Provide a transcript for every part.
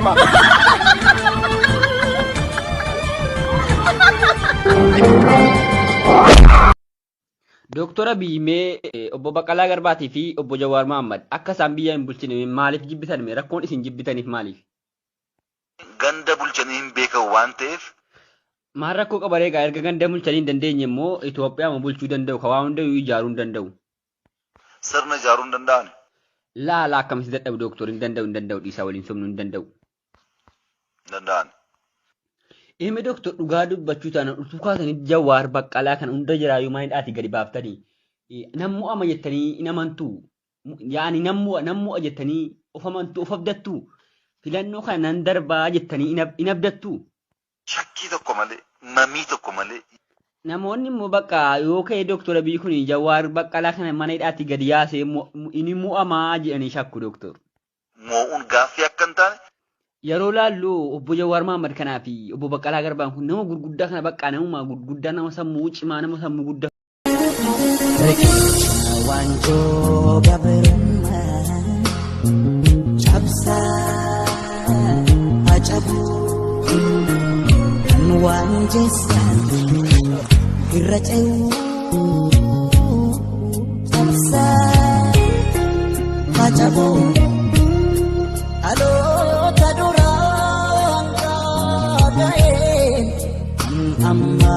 sima. Doktora Biimee obbo Baqqalaa Garbaatii fi obbo Jawaar Mohaammed akka isaan biyya hin bulchine maaliif jibbitan? Rakkoon isin jibbitaniif maaliif? Ganda bulchanii hin beekan waan ta'eef. Maal rakkoo qabaree egaa erga ganda bulchanii hin dandeenye immoo Itoophiyaa bulchuu danda'u, hawaa hundayyuu ijaaruu hin danda'u. Sirna ijaaruu hin danda'an. Laala akkamitti dadhabu doktor hin danda'u dhiisaa waliin somnuu hin danda'u. Danda'an. Ilmi doktor dhugaa dubbachuu taanaan utuu kaasanii Jawaar Baqqalaa kan hunda jiraayyuu maayidhaati gadi baaftanii nammoo ama jettanii hin amantuu yaani nammoo jettanii of amantuu of abdattuu filannoo kana nan darbaa jettanii hin abdattuu. Shakkii tokko malee mamii tokko malee. Namoonni immoo bakka yoo ka'e doktora bii kun Jawaar Baqqalaa kana mana hidhaatti gadi yaasee inni mo'amaa jedhanii shakku doktor. Moo'uun gaaffii akka hin taane. Yeroo laallu obbo Jawaar Mohaammed kanaa fi obbo Baqqalaa Garbaan kun nama gurguddaa kana bakka namuma gurguddaa nama sammuu cimaa nama sammuu guddaa. Wanjoo gabrummaa cabsaa acabuu kan waan jeessaa irra ce'uu cabsaa acabuu aloo. Amma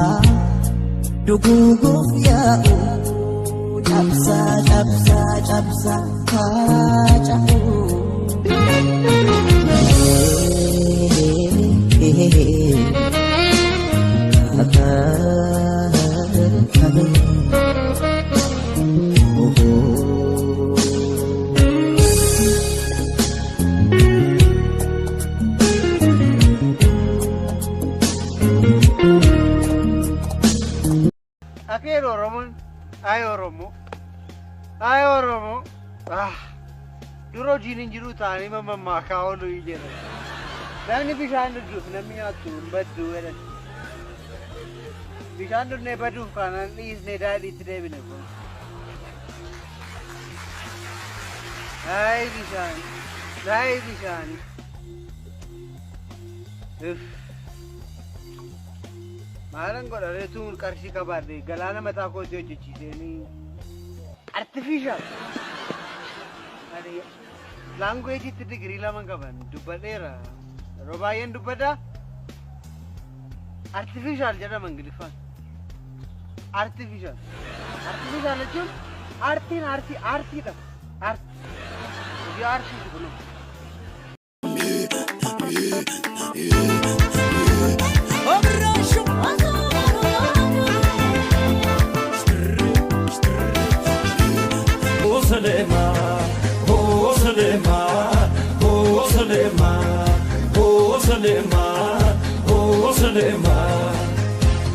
duguguf yaa'u cabsa kaaca'u. Akhir Oromo, ay Oromo, duro jinin jiru tani mama makao lu ijera. Nani bishan du nami atu badu era. Bishan du ne badu kanan is ne dadi today bine ko. Ay bishan. Malang kau dari tu karsi kabar deh, galana mata kau tu cuci ni artificial. Ada language itu di gerila mangkaban, dubadera, robayan dubada artificial jadi manggilifan. Artificial itu arti dah, jadi arti itu belum.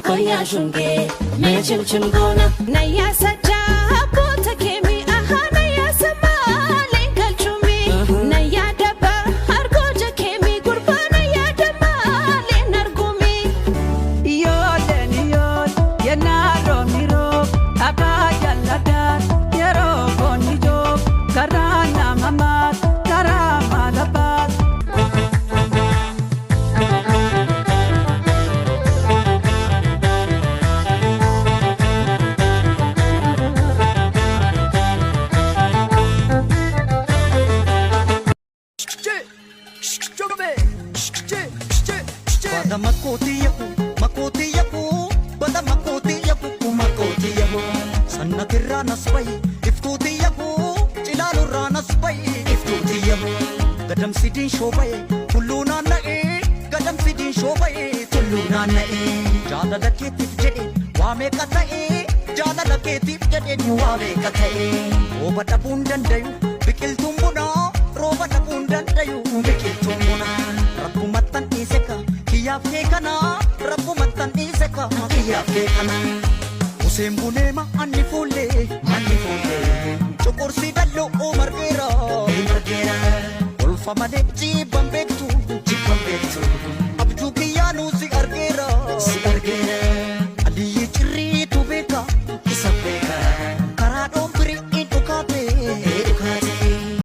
Koya shunge, me chim chim gona, na ya saja, bota kemi aha, na ya sama, lenkal chumi, na ya daba, argoja kemi gurba, na ya dama, lenar gumi. Yoden yod, yenaro miro, aba yalada, yero bonijo, karana mama, karama labat. Sanna kirranas bay iftuuti yabu cilaalu raanas bay iftuuti yabu gadam sidin shoobay tulluu naanna'ee gadam sidin shoobay tulluu naanna'ee jaalala keetiif jedhe waa meeqa ta'ee jaalala keetiif jedhe waa meeqa ta'ee rooba dhabuun dandayu biqiltuun bunaa rooba dhabuun dandayu biqiltuun bunaa rabbumattan dhiise ka kiyyaaf kee kanaa rabbumattan dhiise ka kiyyaaf kee kanaa. Sembunema anni fulle cukursi dallo margera ulfa male